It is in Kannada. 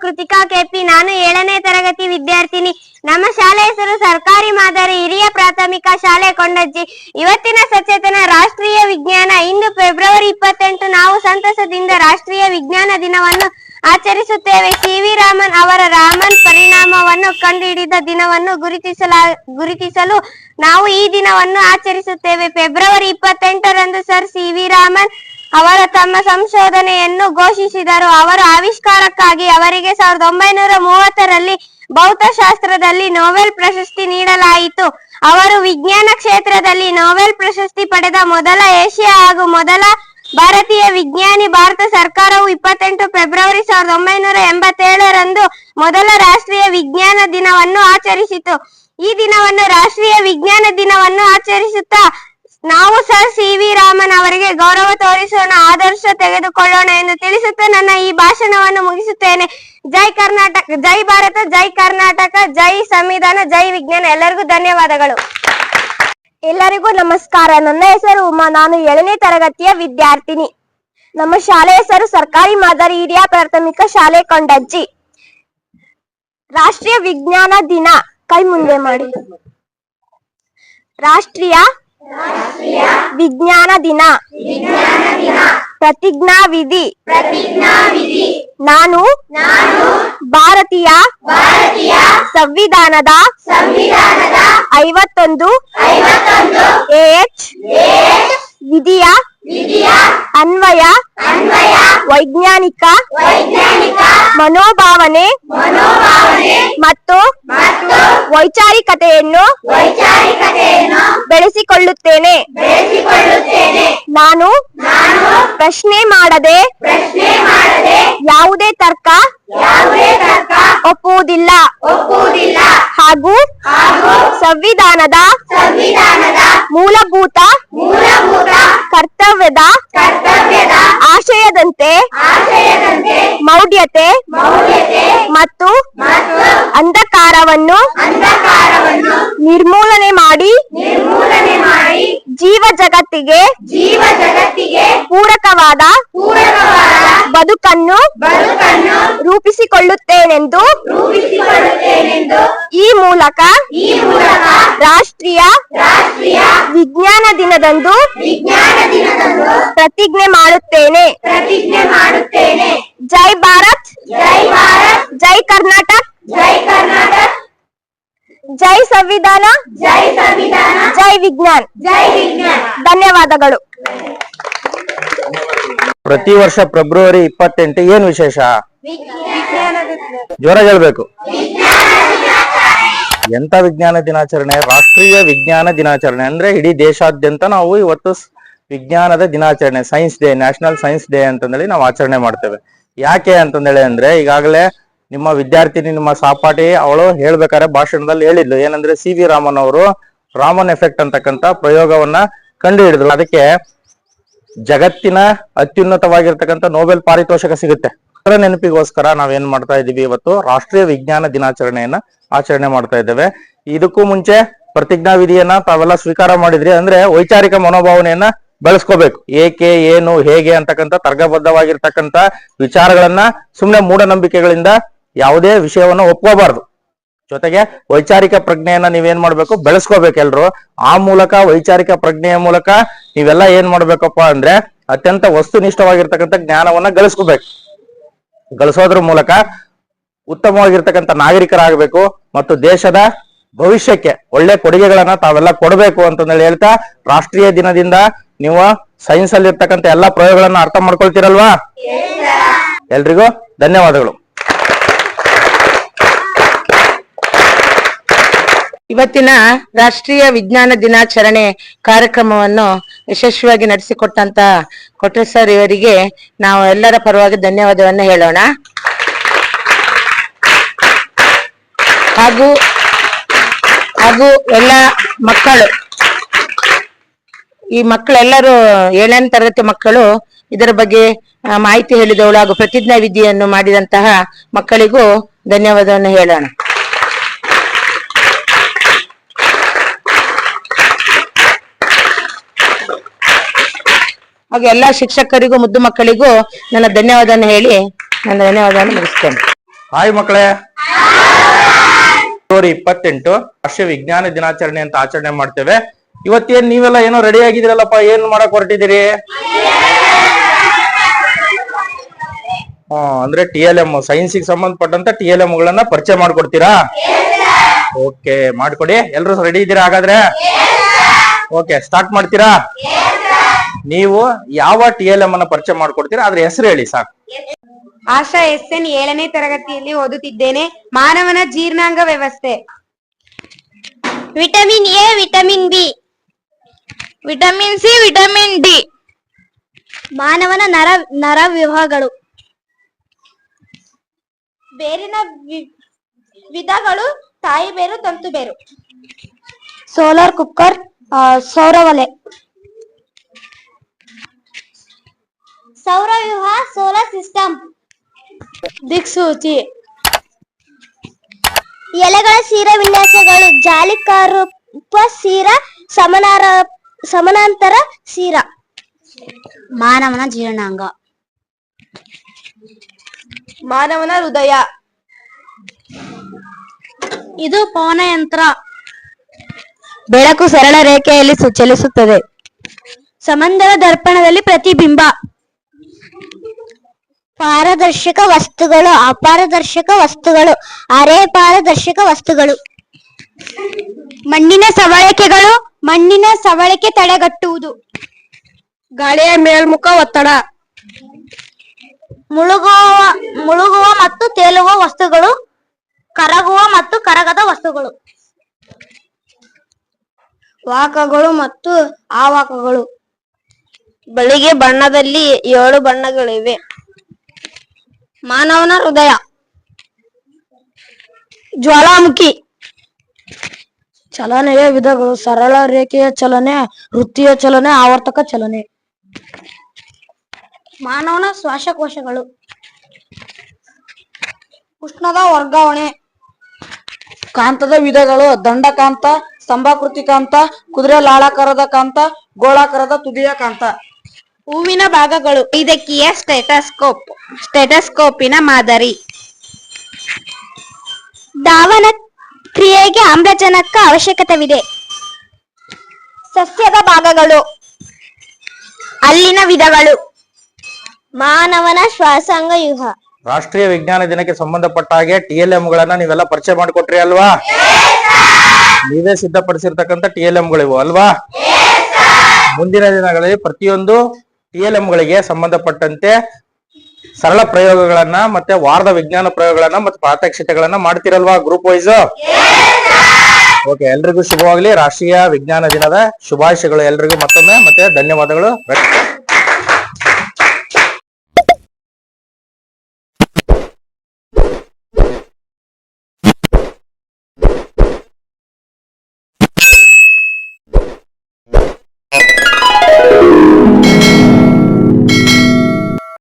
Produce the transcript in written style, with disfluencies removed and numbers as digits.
ಕೃತಿಕಾ ಕೆಪಿ. ನಾನು 7ನೇ ತರಗತಿ ವಿದ್ಯಾರ್ಥಿನಿ. ನಮ್ಮ ಶಾಲೆ ಹೆಸರು ಸರ್ಕಾರಿ ಮಾದರಿ ಹಿರಿಯ ಪ್ರಾಥಮಿಕ ಶಾಲೆ ಕೊಂಡಜ್ಜಿ. ಇವತ್ತಿನ ಸಚೇತನ ರಾಷ್ಟ್ರೀಯ ವಿಜ್ಞಾನ. ಇಂದು ಫೆಬ್ರವರಿ 28. ನಾವು ಸಂತಸದಿಂದ ರಾಷ್ಟ್ರೀಯ ವಿಜ್ಞಾನ ದಿನವನ್ನು ಆಚರಿಸುತ್ತೇವೆ. ಸಿ.ವಿ. ರಾಮನ್ ಅವರ ರಾಮನ್ ಪರಿಣಾಮವನ್ನು ಕಂಡುಹಿಡಿದ ದಿನವನ್ನು ಗುರುತಿಸಲು ನಾವು ಈ ದಿನವನ್ನು ಆಚರಿಸುತ್ತೇವೆ. ಫೆಬ್ರವರಿ 28ರಂದು ಸರ್ ಸಿ.ವಿ. ರಾಮನ್ ಅವರು ತಮ್ಮ ಸಂಶೋಧನೆಯನ್ನು ಘೋಷಿಸಿದರು. ಅವರ ಆವಿಷ್ಕಾರಕ್ಕಾಗಿ ಅವರಿಗೆ 1930ರಲ್ಲಿ ಭೌತಶಾಸ್ತ್ರದಲ್ಲಿ ನೊಬೆಲ್ ಪ್ರಶಸ್ತಿ ನೀಡಲಾಯಿತು. ಅವರು ವಿಜ್ಞಾನ ಕ್ಷೇತ್ರದಲ್ಲಿ ನೊಬೆಲ್ ಪ್ರಶಸ್ತಿ ಪಡೆದ ಮೊದಲ ಏಷ್ಯಾ ಹಾಗೂ ಮೊದಲ ಭಾರತೀಯ ವಿಜ್ಞಾನಿ. ಭಾರತ ಸರ್ಕಾರವು 28 ಫೆಬ್ರವರಿ 1987ರಂದು ಮೊದಲ ರಾಷ್ಟ್ರೀಯ ವಿಜ್ಞಾನ ದಿನವನ್ನು ಆಚರಿಸಿತು. ಈ ದಿನವನ್ನು ರಾಷ್ಟ್ರೀಯ ವಿಜ್ಞಾನ ದಿನವನ್ನು ಆಚರಿಸುತ್ತಾ ನಾವು ಸರ್ ಸಿ.ವಿ. ರಾಮನ್ ಅವರಿಗೆ ಗೌರವ ತೋರಿಸೋಣ, ಆದರ್ಶ ತೆಗೆದುಕೊಳ್ಳೋಣ ಎಂದು ತಿಳಿಸುತ್ತಾ ನನ್ನ ಈ ಭಾಷಣವನ್ನು ಮುಗಿಸುತ್ತೇನೆ. ಜೈ ಕರ್ನಾಟಕ, ಜೈ ಭಾರತ, ಜೈ ಕರ್ನಾಟಕ, ಜೈ ಸಂವಿಧಾನ, ಜೈ ವಿಜ್ಞಾನ. ಎಲ್ಲರಿಗೂ ಧನ್ಯವಾದಗಳು. ಎಲ್ಲರಿಗೂ ನಮಸ್ಕಾರ. ನನ್ನ ಹೆಸರು ಉಮಾ. ನಾನು 7ನೇ ತರಗತಿಯ ವಿದ್ಯಾರ್ಥಿನಿ. ನಮ್ಮ ಶಾಲೆ ಹೆಸರು ಸರ್ಕಾರಿ ಮಾದರಿ ಹಿರಿಯ ಪ್ರಾಥಮಿಕ ಶಾಲೆ ಕೊಂಡಜ್ಜಿ. ರಾಷ್ಟ್ರೀಯ ವಿಜ್ಞಾನ ದಿನ. ಕೈ ಮುಂದೆ ಮಾಡಿ. ರಾಷ್ಟ್ರೀಯ ವಿಜ್ಞಾನ ದಿನ. ಪ್ರತಿಜ್ಞಾ ವಿಧಿ. ನಾನು ಭಾರತೀಯ ಸಂವಿಧಾನದ 51 AH ವಿಧಿಯ ಅನ್ವಯ ವೈಜ್ಞಾನಿಕ ಮನೋಭಾವನೆ ಮತ್ತು ವೈಚಾರಿಕತೆಯನ್ನು ಬೆಳೆಸಿಕೊಳ್ಳುತ್ತೇನೆ. ನಾನು ಪ್ರಶ್ನೆ ಮಾಡದೆ ಯಾವುದೇ ತರ್ಕ ಒಪ್ಪುವುದಿಲ್ಲ ಹಾಗೂ ಸಂವಿಧಾನದ ಮೂಲಭೂತ ಕರ್ತವ್ಯದ ಆಶಯದಂತೆ ಮೌಢ್ಯತೆ ಮತ್ತು ಅಂಧಕಾರವನ್ನು ನಿರ್ಮೂಲನೆ ಮಾಡಿ ಜೀವ ಜಗತ್ತಿಗೆ ಪೂರಕವಾದ ಬದುಕನ್ನು ರೂಪಿಸಿಕೊಳ್ಳುತ್ತೇನೆಂದು ಈ ಮೂಲಕ ರಾಷ್ಟ್ರೀಯ ವಿಜ್ಞಾನ ದಿನದಂದು ಪ್ರತಿಜ್ಞೆ ಮಾಡುತ್ತೇನೆ. ಜೈ ಭಾರತ್, ಜೈ ಕರ್ನಾಟಕ, ಜೈ ಸಂವಿಧಾನ, ಜೈ ವಿಜ್ಞಾನ. ಧನ್ಯವಾದಗಳು. ಪ್ರತಿ ವರ್ಷ ಫೆಬ್ರವರಿ 28 ಏನು ವಿಶೇಷ? ಜೋರ ಹೇಳ್ಬೇಕು. ಎಂತ ವಿಜ್ಞಾನ ದಿನಾಚರಣೆ? ರಾಷ್ಟ್ರೀಯ ವಿಜ್ಞಾನ ದಿನಾಚರಣೆ. ಅಂದ್ರೆ ಇಡೀ ದೇಶಾದ್ಯಂತ ನಾವು ಇವತ್ತು ವಿಜ್ಞಾನದ ದಿನಾಚರಣೆ, science day, national science day ಅಂತಂದೇಳಿ ನಾವು ಆಚರಣೆ ಮಾಡ್ತೇವೆ. ಯಾಕೆ ಅಂತಂದೇಳಿ ಅಂದ್ರೆ ಈಗಾಗಲೇ ನಿಮ್ಮ ವಿದ್ಯಾರ್ಥಿನಿ, ನಿಮ್ಮ ಸಹಪಾಠಿ ಅವಳು ಹೇಳ್ಬೇಕಾದ್ರೆ ಭಾಷಣದಲ್ಲಿ ಹೇಳಿದ್ಲು. ಏನಂದ್ರೆ ಸಿ.ವಿ. ರಾಮನ್ ಅವರು ರಾಮನ್ ಎಫೆಕ್ಟ್ ಅಂತಕ್ಕಂಥ ಪ್ರಯೋಗವನ್ನ ಕಂಡು ಹಿಡಿದ್ರು. ಅದಕ್ಕೆ ಜಗತ್ತಿನ ಅತ್ಯುನ್ನತವಾಗಿರ್ತಕ್ಕಂಥ ನೊಬೆಲ್ ಪಾರಿತೋಷಕ ಸಿಗುತ್ತೆ. ಅದರ ನೆನಪಿಗೋಸ್ಕರ ನಾವೇನ್ ಮಾಡ್ತಾ ಇದೀವಿ, ಇವತ್ತು ರಾಷ್ಟ್ರೀಯ ವಿಜ್ಞಾನ ದಿನಾಚರಣೆಯನ್ನ ಆಚರಣೆ ಮಾಡ್ತಾ ಇದ್ದೇವೆ. ಇದಕ್ಕೂ ಮುಂಚೆ ಪ್ರತಿಜ್ಞಾ ವಿಧಿಯನ್ನ ತಾವೆಲ್ಲ ಸ್ವೀಕಾರ ಮಾಡಿದ್ರಿ. ಅಂದ್ರೆ ವೈಚಾರಿಕ ಮನೋಭಾವನೆಯನ್ನ ಬೆಳೆಸ್ಕೋಬೇಕು. ಏಕೆ, ಏನು, ಹೇಗೆ ಅಂತಕ್ಕಂಥ ತರ್ಕಬದ್ಧವಾಗಿರ್ತಕ್ಕಂಥ ವಿಚಾರಗಳನ್ನ ಸುಮ್ಮನೆ ಮೂಢನಂಬಿಕೆಗಳಿಂದ ಯಾವುದೇ ವಿಷಯವನ್ನ ಒಪ್ಕೋಬಾರ್ದು. ಜೊತೆಗೆ ವೈಚಾರಿಕ ಪ್ರಜ್ಞೆಯನ್ನ ನೀವೇನ್ ಮಾಡ್ಬೇಕು, ಬೆಳೆಸ್ಕೋಬೇಕು ಎಲ್ರು. ಆ ಮೂಲಕ ವೈಚಾರಿಕ ಪ್ರಜ್ಞೆಯ ಮೂಲಕ ನೀವೆಲ್ಲ ಏನ್ ಮಾಡ್ಬೇಕಪ್ಪ ಅಂದ್ರೆ ಅತ್ಯಂತ ವಸ್ತುನಿಷ್ಠವಾಗಿರ್ತಕ್ಕಂಥ ಜ್ಞಾನವನ್ನ ಗಳಿಸೋದ್ರ ಮೂಲಕ ಉತ್ತಮವಾಗಿರ್ತಕ್ಕಂಥ ನಾಗರಿಕರಾಗಬೇಕು ಮತ್ತು ದೇಶದ ಭವಿಷ್ಯಕ್ಕೆ ಒಳ್ಳೆ ಕೊಡುಗೆಗಳನ್ನ ತಾವೆಲ್ಲ ಕೊಡಬೇಕು ಅಂತಂದೇಳಿ ಹೇಳ್ತಾ, ರಾಷ್ಟ್ರೀಯ ದಿನದಿಂದ ನೀವು ಸೈನ್ಸ್ ಅಲ್ಲಿ ಇರ್ತಕ್ಕಂಥ ಎಲ್ಲಾ ಪ್ರಯೋಗಗಳನ್ನ ಅರ್ಥ ಮಾಡ್ಕೊಳ್ತೀರಲ್ವಾ? ಎಲ್ರಿಗೂ ಧನ್ಯವಾದಗಳು. ಇವತ್ತಿನ ರಾಷ್ಟ್ರೀಯ ವಿಜ್ಞಾನ ದಿನಾಚರಣೆ ಕಾರ್ಯಕ್ರಮವನ್ನು ಯಶಸ್ವಿಯಾಗಿ ನಡೆಸಿಕೊಟ್ಟಂತ ಕೊಟ್ರೆ ಸರ್ ಇವರಿಗೆ ನಾವು ಎಲ್ಲರ ಪರವಾಗಿ ಧನ್ಯವಾದವನ್ನು ಹೇಳೋಣ. ಹಾಗೂ ಎಲ್ಲ ಮಕ್ಕಳು, ಈ ಮಕ್ಕಳೆಲ್ಲರೂ 7ನೇ ತರಗತಿ ಮಕ್ಕಳು ಇದರ ಬಗ್ಗೆ ಮಾಹಿತಿ ಹೇಳಿದವಳು ಹಾಗೂ ಪ್ರತಿಜ್ಞಾ ವಿಧಿಯನ್ನು ಮಾಡಿದಂತಹ ಮಕ್ಕಳಿಗೂ ಧನ್ಯವಾದವನ್ನು ಹೇಳೋಣ. ಹಾಗೆ ಎಲ್ಲಾ ಶಿಕ್ಷಕರಿಗೂ ಮುದ್ದು ಮಕ್ಕಳಿಗೂ ನನ್ನ ಧನ್ಯವಾದವನ್ನು ಹೇಳಿ ನನ್ನ ಧನ್ಯವಾದವನ್ನು ಮುಗಿಸ್ತೇನೆ. ಹಾಯ್ ಮಕ್ಕಳೇ, ಫೆಬ್ರವರಿ 28 ರಾಷ್ಟ್ರೀಯ ವಿಜ್ಞಾನ ದಿನಾಚರಣೆ ಅಂತ ಆಚರಣೆ ಮಾಡ್ತೇವೆ. ಇವತ್ತೇನ್ ನೀವೆಲ್ಲ ಏನೋ ರೆಡಿ ಆಗಿದಿರಲ್ಲಪ್ಪ, ಏನ್ ಮಾಡಕ್ ಹೊರಟಿದ್ದೀರಿ? ಅಂದ್ರೆ TLM ಸೈನ್ಸಿಗೆ ಸಂಬಂಧಪಟ್ಟಂತ TLM ಗಳನ್ನ ಪರಿಚಯ ಮಾಡ್ಕೊಡ್ತೀರಾ? ಓಕೆ, ಮಾಡ್ಕೊಡಿ. ಎಲ್ರು ರೆಡಿ ಇದ್ದೀರಾ ಹಾಗಾದ್ರೆ? ಓಕೆ, ಸ್ಟಾರ್ಟ್ ಮಾಡ್ತೀರಾ? ನೀವು ಯಾವ TLM ಅನ್ನ ಪರಿಚಯ ಮಾಡ್ಕೊಡ್ತೀರಾ ಅದ್ರ ಹೆಸರು ಹೇಳಿ ಸಾಕು. ಆಶಾ SN 7ನೇ ತರಗತಿಯಲ್ಲಿ ಓದುತ್ತಿದ್ದೇನೆ. ಮಾನವನ ಜೀರ್ಣಾಂಗ ವ್ಯವಸ್ಥೆ. Vitamin A, vitamin B, vitamin C, vitamin D. ಮಾನವನ ನರ ವಿಭಾಗಗಳು. ಬೇರಿನ ವಿಧಗಳು: ತಾಯಿ ಬೇರು, ತಂತು ಬೇರು. ಸೋಲಾರ್ ಕುಕ್ಕರ್, ಸೌರವಲೆ. ಸೌರವ್ಯೂಹ, ಸೋಲಾರ್ ಸಿಸ್ಟಮ್. ದಿಕ್ಸೂಚಿ. ಎಲೆಗಳ ಸೀರ ವಿನ್ಯಾಸಗಳು: ಜಾಲಿಕಾರೂಪ ಸೀರ, ಸಮಾನಾಂತರ ಸೀರ. ಮಾನವನ ಜೀರ್ಣಾಂಗ. ಮಾನವನ ಹೃದಯ. ಇದು ಪವನಯಂತ್ರ. ಬೆಳಕು ಸರಳ ರೇಖೆಯಲ್ಲಿ ಚಲಿಸುತ್ತದೆ. ಸಮಂದರ ದರ್ಪಣದಲ್ಲಿ ಪ್ರತಿಬಿಂಬ. ಪಾರದರ್ಶಕ ವಸ್ತುಗಳು, ಅಪಾರದರ್ಶಕ ವಸ್ತುಗಳು, ಅರೆ ಪಾರದರ್ಶಕ ವಸ್ತುಗಳು. ಮಣ್ಣಿನ ಸವಳಿಕೆಗಳು: ಮಣ್ಣಿನ ಸವಳಿಕೆ ತಡೆಗಟ್ಟುವುದು. ಗಾಳಿಯ ಮೇಲ್ಮುಖ ಒತ್ತಡ. ಮುಳುಗುವ ಮತ್ತು ತೇಲುವ ವಸ್ತುಗಳು, ಕರಗುವ ಮತ್ತು ಕರಗದ ವಸ್ತುಗಳು. ವಾಹಕಗಳು ಮತ್ತು ಅವಾಹಕಗಳು. ಬೆಳಿಗ್ಗೆ ಬಣ್ಣದಲ್ಲಿ 7 ಬಣ್ಣಗಳಿವೆ. ಮಾನವನ ಹೃದಯ. ಜ್ವಾಲಾಮುಖಿ. ಚಲನೆಯ ವಿಧಗಳು: ಸರಳ ರೇಖೆಯ ಚಲನೆ, ವೃತ್ತೀಯ ಚಲನೆ, ಆವರ್ತಕ ಚಲನೆ. ಮಾನವನ ಶ್ವಾಸಕೋಶಗಳು. ಉಷ್ಣದ ವರ್ಗಾವಣೆ. ಕಾಂತದ ವಿಧಗಳು: ದಂಡಕಾಂತ, ಸ್ತಂಭಾಕೃತಿ ಕಾಂತ, ಕುದುರೆ ಲಾಳಾಕಾರದ ಕಾಂತ, ಗೋಳಾಕಾರದ ತುದಿಯ ಕಾಂತ. ಹೂವಿನ ಭಾಗಗಳು: ವೈದ್ಯಕೀಯ ಸ್ಟೆಟಸ್ಕೋಪ್, ಸ್ಟೆಟಸ್ಕೋಪಿನ ಮಾದರಿ. ಧಾವನ ಕ್ರಿಯೆಗೆ ಆಮ್ಲಜನಕ ಅವಶ್ಯಕತೆವಿದೆ. ಸಸ್ಯದ ಭಾಗಗಳು: ಹಲ್ಲಿನ ವಿಧಗಳು. ಮಾನವನ ಶ್ವಾಸಾಂಗ ವ್ಯೂಹ. ರಾಷ್ಟ್ರೀಯ ವಿಜ್ಞಾನ ದಿನಕ್ಕೆ ಸಂಬಂಧಪಟ್ಟ ಹಾಗೆ TLM ಗಳನ್ನ ನೀವೆಲ್ಲ ಪರಿಚಯ ಮಾಡಿಕೊಟ್ರಿ ಅಲ್ವಾ? ನೀವೇ ಸಿದ್ಧಪಡಿಸಿರ್ತಕ್ಕಂಥ TLM ಗಳಿವು ಅಲ್ವಾ? ಮುಂದಿನ ದಿನಗಳಲ್ಲಿ ಪ್ರತಿಯೊಂದು TLM ಗಳಿಗೆ ಸಂಬಂಧಪಟ್ಟಂತೆ ಸರಳ ಪ್ರಯೋಗಗಳನ್ನ ಮತ್ತೆ ವಾರದ ವಿಜ್ಞಾನ ಪ್ರಯೋಗಗಳನ್ನ ಮತ್ತೆ ಪ್ರಾತ್ಯಕ್ಷಿತೆಗಳನ್ನ ಮಾಡ್ತಿರಲ್ವಾ ಗ್ರೂಪ್ ವೈಸ್? ಓಕೆ, ಎಲ್ರಿಗೂ ಶುಭವಾಗ್ಲಿ. ರಾಷ್ಟ್ರೀಯ ವಿಜ್ಞಾನ ದಿನದ ಶುಭಾಶಯಗಳು ಎಲ್ರಿಗೂ ಮತ್ತೊಮ್ಮೆ, ಮತ್ತೆ ಧನ್ಯವಾದಗಳು.